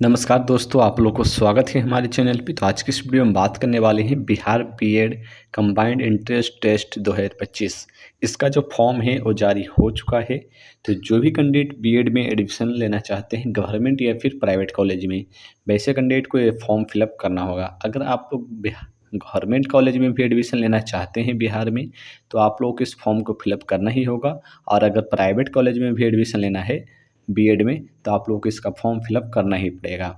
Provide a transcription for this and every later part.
नमस्कार दोस्तों, आप लोगों को स्वागत है हमारे चैनल पे। तो आज की इस वीडियो में बात करने वाले हैं Bihar BEd combined entrance test 2025। इसका जो फॉर्म है वो जारी हो चुका है। तो जो भी कैंडिडेट बीएड में एडमिशन लेना चाहते हैं गवर्नमेंट या फिर प्राइवेट कॉलेज में, वैसे कैंडिडेट को ये फॉर्म फिलअप करना होगा। अगर आप लोग गवर्नमेंट कॉलेज में भी एडमिशन लेना चाहते हैं बिहार में, तो आप लोग को इस फॉर्म को फिलअप करना ही होगा। और अगर प्राइवेट कॉलेज में भी एडमिशन लेना है बीएड में, तो आप लोगों को इसका फॉर्म फिलअप करना ही पड़ेगा।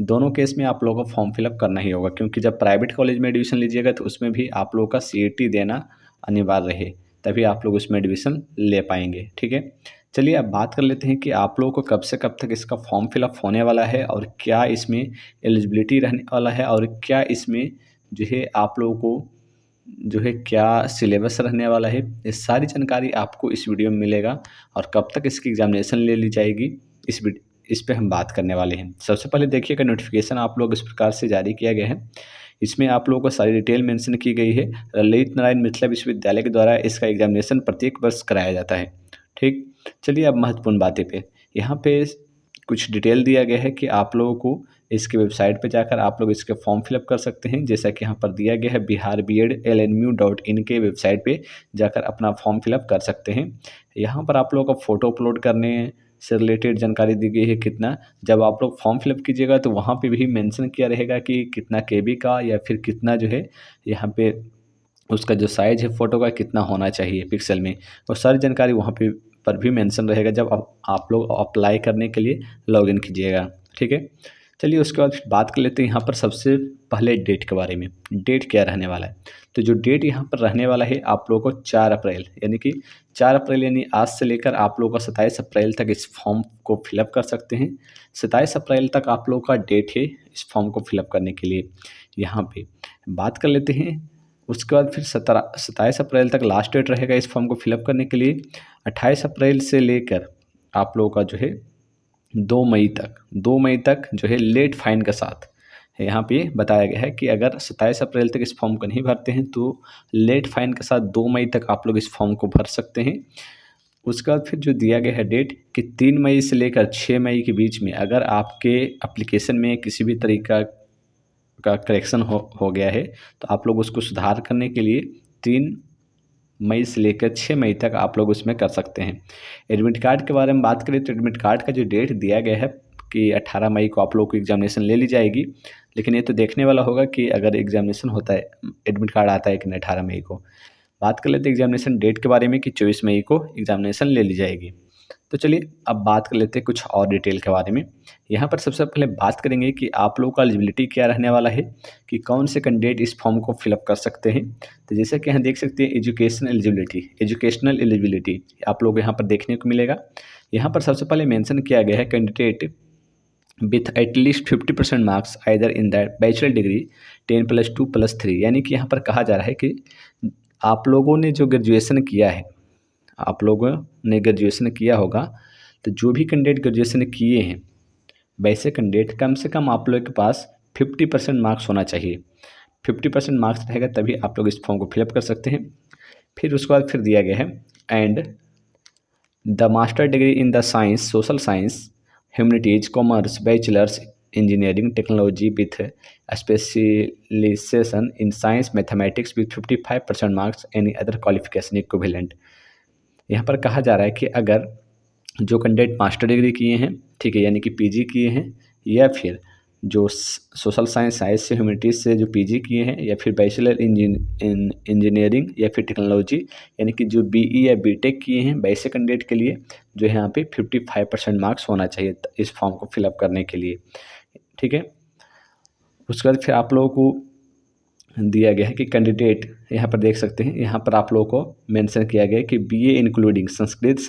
दोनों केस में आप लोगों को फॉर्म फिलअप करना ही होगा, क्योंकि जब प्राइवेट कॉलेज में एडमिशन लीजिएगा तो उसमें भी आप लोगों का सीईटी देना अनिवार्य है, तभी आप लोग उसमें एडमिशन ले पाएंगे। ठीक है, चलिए अब बात कर लेते हैं कि आप लोगों को कब से कब तक इसका फॉर्म फिलअप होने वाला है और क्या इसमें एलिजिबिलिटी रहने वाला है और क्या इसमें जो है आप लोगों को जो है क्या सिलेबस रहने वाला है। ये सारी जानकारी आपको इस वीडियो में मिलेगा और कब तक इसकी एग्जामिनेशन ले ली जाएगी इस पे हम बात करने वाले हैं। सबसे पहले देखिएगा, नोटिफिकेशन आप लोग इस प्रकार से जारी किया गया है। इसमें आप लोगों को सारी डिटेल मेंशन की गई है। ललित नारायण मिथिला विश्वविद्यालय के द्वारा इसका एग्जामिनेशन प्रत्येक वर्ष कराया जाता है। ठीक, चलिए अब महत्वपूर्ण बातें पे। यहाँ पे कुछ डिटेल दिया गया है कि आप लोगों को इसके वेबसाइट पे जाकर आप लोग इसके फॉर्म फिलअप कर सकते हैं। जैसा कि यहाँ पर दिया गया है, बिहार बीएड lnmu.in के वेबसाइट पे जाकर अपना फॉर्म फिलअप कर सकते हैं। यहाँ पर आप लोगों को फ़ोटो अपलोड करने से रिलेटेड जानकारी दी गई है। कितना, जब आप लोग फॉर्म फिलअप कीजिएगा तो वहाँ पे भी मेंशन किया रहेगा कि कितना केबी का या फिर कितना जो है यहाँ पे उसका जो साइज़ है फ़ोटो का कितना होना चाहिए पिक्सल में, वो सारी जानकारी वहाँ पे पर भी मेंशन रहेगा जब आप लोग अप्लाई करने के लिए लॉगिन कीजिएगा। ठीक है, चलिए उसके बाद बात कर लेते हैं यहाँ पर सबसे पहले डेट के बारे में। डेट क्या रहने वाला है, तो जो डेट यहाँ पर रहने वाला है आप लोगों को 4 अप्रैल यानी कि 4 अप्रैल यानी आज से लेकर आप लोगों का 27 अप्रैल तक इस फॉर्म को फिलअप कर सकते हैं। 27 अप्रैल तक आप लोगों का डेट है इस फॉर्म को फिलअप करने के लिए। यहाँ पे बात कर लेते हैं, उसके बाद फिर 27 अप्रैल तक लास्ट डेट रहेगा इस फॉर्म को फिलअप करने के लिए। 28 अप्रैल से लेकर आप लोगों का जो है 2 मई तक जो है लेट फाइन के साथ यहाँ पे बताया गया है कि अगर 27 अप्रैल तक इस फॉर्म को नहीं भरते हैं तो लेट फाइन के साथ 2 मई तक आप लोग इस फॉर्म को भर सकते हैं। उसके बाद फिर जो दिया गया है डेट कि 3 मई से लेकर 6 मई के बीच में अगर आपके एप्लीकेशन में किसी भी तरीका का करेक्शन हो गया है तो आप लोग उसको सुधार करने के लिए 3 मई से लेकर 6 मई तक आप लोग उसमें कर सकते हैं। एडमिट कार्ड के बारे में बात करें तो एडमिट कार्ड का जो डेट दिया गया है कि 18 मई को आप लोग को एग्जामिनेशन ले ली जाएगी, लेकिन ये तो देखने वाला होगा कि अगर एग्जामिनेशन होता है, एडमिट कार्ड आता है कि नहीं 18 मई को। बात कर लेते हैं एग्जामिनेशन डेट के बारे में कि 24 मई को एग्जामिनेशन ले ली जाएगी। तो चलिए अब बात कर लेते हैं कुछ और डिटेल के बारे में। यहाँ पर सबसे पहले बात करेंगे कि आप लोगों का एलिजिबिलिटी क्या रहने वाला है, कि कौन से कैंडिडेट इस फॉर्म को फिलअप कर सकते हैं। तो जैसे कि यहाँ देख सकते हैं एजुकेशनल एलिजिबिलिटी आप लोग यहाँ पर देखने को मिलेगा। यहाँ पर सबसे पहले मेंशन किया गया है candidate with at least 50% marks either in that bachelor degree 10+2+3, यानी कि यहाँ पर कहा जा रहा है कि आप लोगों ने जो ग्रेजुएशन किया है, आप लोगों ने ग्रेजुएशन किया होगा, तो जो भी कैंडिडेट ग्रेजुएशन किए हैं वैसे कैंडिडेट कम से कम आप लोगों के पास 50% मार्क्स होना चाहिए। 50% मार्क्स रहेगा तभी आप लोग इस फॉर्म को फिलअप कर सकते हैं। फिर उसके बाद फिर दिया गया है and the master degree in the science, social science, humanities, commerce, bachelors engineering technology with specialisation in science mathematics with 55% marks any other qualification equivalent. यहाँ पर कहा जा रहा है कि अगर जो कैंडिडेट मास्टर डिग्री किए हैं, ठीक है, यानी कि पीजी किए हैं, या फिर जो सोशल साइंस से ह्यूमैनिटीज़ से जो पीजी किए हैं, या फिर बैचलर इंजीनियरिंग या फिर टेक्नोलॉजी यानी कि जो बीई या बीटेक किए हैं, वैसे कैंडिडेट के लिए जो है यहाँ पे 55% मार्क्स होना चाहिए इस फॉर्म को फिलअप करने के लिए। ठीक है, उसके बाद फिर आप लोगों को दिया गया है कि कैंडिडेट यहाँ पर देख सकते हैं, यहाँ पर आप लोगों को मेंशन किया गया है कि BA including Sanskrit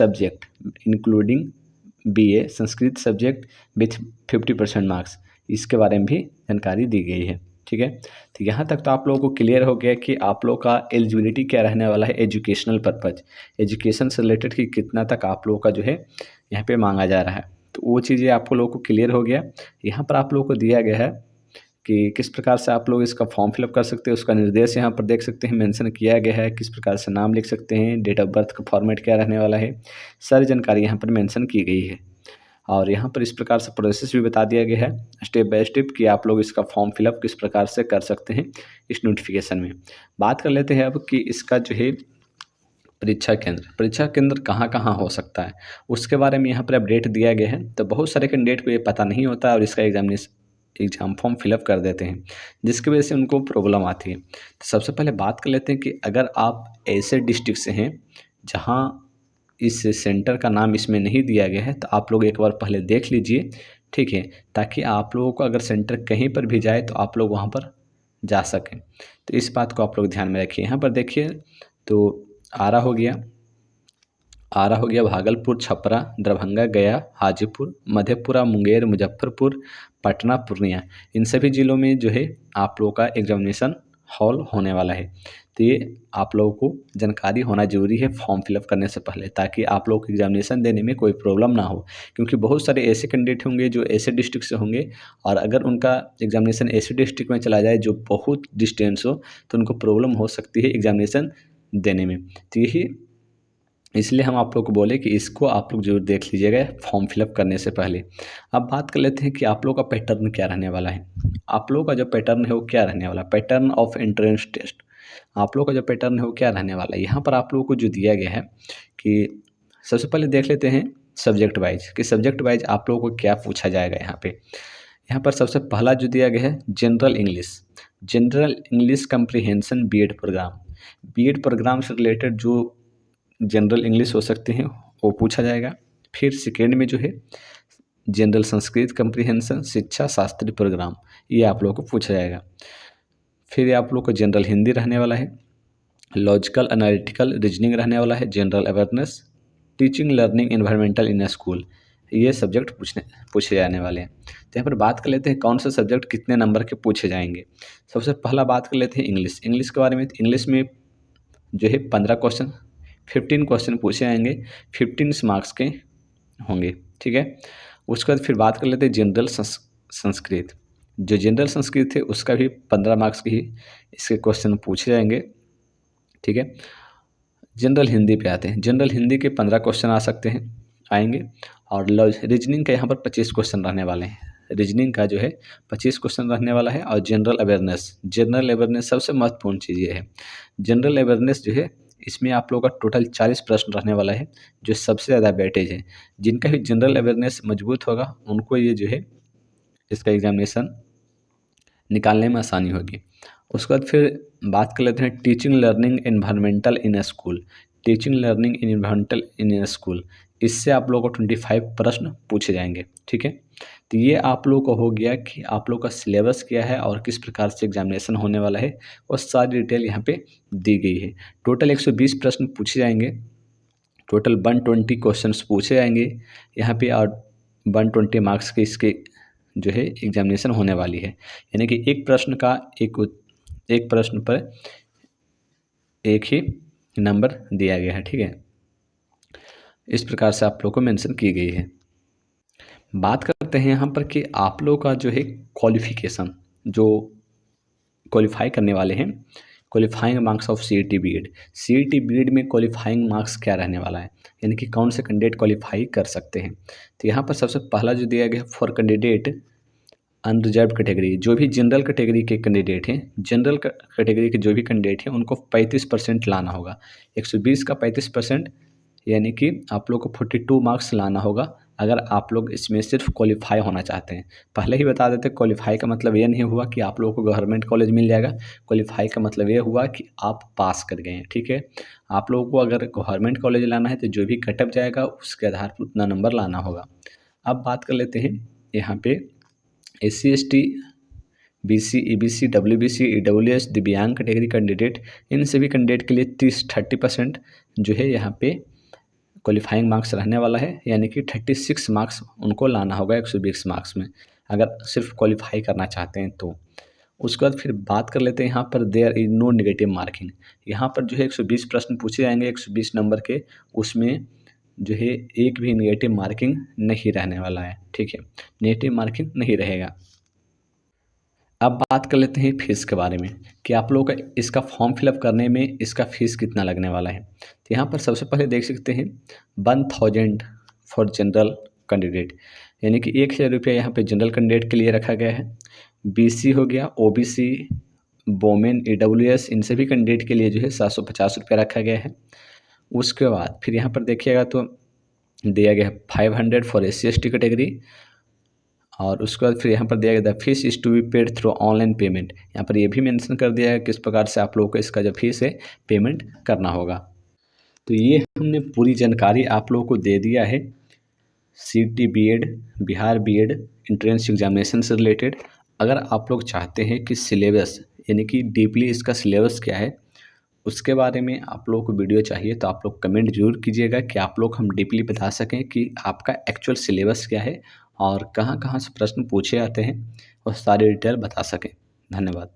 subject with 50% marks, इसके बारे में भी जानकारी दी गई है। ठीक है, तो यहाँ तक तो आप लोगों को क्लियर हो गया कि आप लोगों का एलिजिबिलिटी क्या रहने वाला है एजुकेशनल पर्पज, एजुकेशन से रिलेटेड कि कितना तक आप लोगों का जो है यहाँ पे मांगा जा रहा है, तो वो चीज़ें आपको लोगों को क्लियर हो गया। यहाँ पर आप लोगों को दिया गया है कि किस प्रकार से आप लोग इसका फॉर्म फिलअप कर सकते हैं, उसका निर्देश यहाँ पर देख सकते हैं मेंशन किया गया है, किस प्रकार से नाम लिख सकते हैं, डेट ऑफ बर्थ का फॉर्मेट क्या रहने वाला है, सारी जानकारी यहाँ पर मेंशन की गई है। और यहाँ पर इस प्रकार से प्रोसेस भी बता दिया गया है स्टेप बाय स्टेप कि आप लोग इसका फॉर्म फिलअप किस प्रकार से कर सकते हैं इस नोटिफिकेशन में। बात कर लेते हैं अब कि इसका जो है परीक्षा केंद्र कहाँ कहाँ हो सकता है, उसके बारे में यहाँ पर अपडेट दिया गया है। तो बहुत सारे कैंडिडेट को ये पता नहीं होता है और इसका एग्ज़ाम फॉर्म फिलअप कर देते हैं, जिसकी वजह से उनको प्रॉब्लम आती है। तो सबसे पहले बात कर लेते हैं कि अगर आप ऐसे डिस्ट्रिक्ट से हैं जहाँ इस सेंटर का नाम इसमें नहीं दिया गया है, तो आप लोग एक बार पहले देख लीजिए, ठीक है, ताकि आप लोगों को अगर सेंटर कहीं पर भी जाए तो आप लोग वहाँ पर जा सकें। तो इस बात को आप लोग ध्यान में रखिए। यहाँ पर देखिए तो आरा हो गया, भागलपुर, छपरा, दरभंगा, गया, हाजीपुर, मधेपुरा, मुंगेर, मुजफ्फरपुर, पटना, पूर्णिया, इन सभी ज़िलों में जो है आप लोगों का एग्जामिनेशन हॉल होने वाला है। तो ये आप लोगों को जानकारी होना ज़रूरी है फॉर्म फिलअप करने से पहले, ताकि आप लोग को एग्जामिनेशन देने में कोई प्रॉब्लम ना हो। क्योंकि बहुत सारे ऐसे कैंडिडेट होंगे जो ऐसे डिस्ट्रिक्ट से होंगे और अगर उनका एग्जामिनेशन ऐसे डिस्ट्रिक्ट में चला जाए जो बहुत डिस्टेंस हो, तो उनको प्रॉब्लम हो सकती है एग्जामिनेशन देने में। तो यही इसलिए हम आप लोग को बोले कि इसको आप लोग जरूर देख लीजिएगा फॉर्म फिलअप करने से पहले। अब बात कर लेते हैं कि आप लोग का पैटर्न क्या रहने वाला है। आप लोग का जो पैटर्न है वो क्या रहने वाला है, पैटर्न ऑफ एंट्रेंस टेस्ट। आप लोग का जो पैटर्न है वो क्या रहने वाला है। यहाँ पर आप लोगों को जो दिया गया है कि सबसे पहले देख लेते हैं सब्जेक्ट वाइज कि सब्जेक्ट वाइज आप लोगों को क्या पूछा जाएगा। यहाँ पर सबसे पहला जो दिया गया है general English comprehension BEd programme से रिलेटेड जो जनरल इंग्लिश हो सकते हैं वो पूछा जाएगा। फिर सेकेंड में जो है जनरल संस्कृत कम्प्रीहेंशन शिक्षा शास्त्री प्रोग्राम, ये आप लोगों को पूछा जाएगा। फिर आप लोग को जनरल हिंदी रहने वाला है, लॉजिकल एनालिटिकल रीजनिंग रहने वाला है, general awareness, teaching learning environmental in school, ये सब्जेक्ट पूछे जाने वाले हैं। तो यहाँ पर बात कर लेते हैं कौन सा सब्जेक्ट कितने नंबर के पूछे जाएंगे। सबसे पहला बात कर लेते हैं इंग्लिश के बारे में। इंग्लिश में जो है 15 क्वेश्चन पूछे जाएंगे, 15 मार्क्स के होंगे, ठीक है। उसके बाद फिर बात कर लेते हैं जनरल संस्कृत। जो जनरल संस्कृत है उसका भी 15 मार्क्स के ही इसके क्वेश्चन पूछे जाएंगे, ठीक है। जनरल हिंदी पे आते हैं। जनरल हिंदी के 15 क्वेश्चन आएंगे और रीजनिंग का यहाँ पर 25 क्वेश्चन रहने वाले हैं। रीजनिंग का जो है 25 क्वेश्चन रहने वाला है। और जनरल अवेयरनेस सबसे महत्वपूर्ण चीज़ ये है। जनरल अवेयरनेस जो है इसमें आप लोगों का टोटल 40 प्रश्न रहने वाला है, जो सबसे ज़्यादा वेटेज है। जिनका भी जनरल अवेयरनेस मजबूत होगा उनको ये जो है इसका एग्जामिनेशन निकालने में आसानी होगी। उसके बाद फिर बात कर लेते हैं teaching learning environmental in school. इससे आप लोगों को 25 प्रश्न पूछे जाएंगे, ठीक है। तो ये आप लोग को हो गया कि आप लोग का सिलेबस क्या है और किस प्रकार से एग्जामिनेशन होने वाला है, और सारी डिटेल यहाँ पे दी गई है। टोटल 120 प्रश्न पूछे जाएंगे, टोटल 120 क्वेश्चन पूछे जाएंगे यहाँ पे, और 120 मार्क्स के इसके जो है एग्जामिनेशन होने वाली है। यानी कि एक प्रश्न पर एक ही नंबर दिया गया है, ठीक है। इस प्रकार से आप लोग को मेंशन की गई है। बात करते हैं यहाँ पर कि आप लोग का जो है क्वालिफिकेशन, जो क्वालिफाई करने वाले हैं, qualifying marks of CET BEd में क्वालिफाइंग मार्क्स क्या रहने वाला है, यानी कि कौन से कैंडिडेट क्वालिफाई कर सकते हैं। तो यहाँ पर सबसे पहला जो दिया गया फॉर कैंडिडेट अनरिजर्व कैटेगरी, जो भी जनरल कैटेगरी के कैंडिडेट हैं, जनरल कैटेगरी के जो भी कैंडिडेट हैं उनको 35% लाना होगा। 120 का 35%, यानी कि आप लोग को 42 मार्क्स लाना होगा अगर आप लोग इसमें सिर्फ क्वालिफाई होना चाहते हैं। पहले ही बता देते, क्वालिफाई का मतलब ये नहीं हुआ कि आप लोगों को गवर्नमेंट कॉलेज मिल जाएगा। क्वालिफाई का मतलब ये हुआ कि आप पास कर गए हैं, ठीक है। आप लोगों को अगर गवर्नमेंट कॉलेज लाना है तो जो भी कटअप जाएगा उसके आधार पर उतना नंबर लाना होगा। अब बात कर लेते हैं यहाँ पे SC ST BC EBC WBC EWS दिव्यांग कैटेगरी कैंडिडेट, इन सभी कैंडिडेट के लिए 30% जो है यहाँ पे क्वालिफाइंग मार्क्स रहने वाला है, यानी कि 36 मार्क्स उनको लाना होगा 120 मार्क्स में, अगर सिर्फ क्वालिफाई करना चाहते हैं तो। उसके बाद फिर बात कर लेते हैं यहाँ पर there is no negative marking. यहाँ पर जो है 120 प्रश्न पूछे जाएंगे 120 नंबर के, उसमें जो है एक भी नेगेटिव मार्किंग नहीं रहने वाला है, ठीक है, नेगेटिव मार्किंग नहीं रहेगा। अब बात कर लेते हैं फीस के बारे में कि आप लोगों का इसका फॉर्म फिलअप करने में इसका फ़ीस कितना लगने वाला है। तो यहाँ पर सबसे पहले देख सकते हैं 1000 फॉर जनरल कैंडिडेट, यानी कि 1000 रुपया यहाँ पे जनरल कैंडिडेट के लिए रखा गया है। बीसी हो गया, ओबीसी, वोमेन, ईडब्ल्यूएस, इन सभी कैंडिडेट के लिए जो है 750 रुपया रखा गया है। उसके बाद फिर यहाँ पर देखिएगा तो दिया गया है 500 फॉर SC/ST कैटेगरी, और उसके बाद फिर यहाँ पर दिया गया the fees is to be paid through online payment. यहाँ पर ये भी मेंशन कर दिया है किस प्रकार से आप लोगों को इसका जो फीस है पेमेंट करना होगा। तो ये हमने पूरी जानकारी आप लोगों को दे दिया है CET BEd, Bihar BEd entrance examination से रिलेटेड। अगर आप लोग चाहते हैं कि सिलेबस यानी कि डीपली इसका सिलेबस क्या है उसके बारे में आप लोगों को वीडियो चाहिए, तो आप लोग कमेंट जरूर कीजिएगा कि आप लोग हम डीपली बता सकें कि आपका एक्चुअल सिलेबस क्या है और कहाँ कहाँ से प्रश्न पूछे जाते हैं और सारी डिटेल बता सकें। धन्यवाद।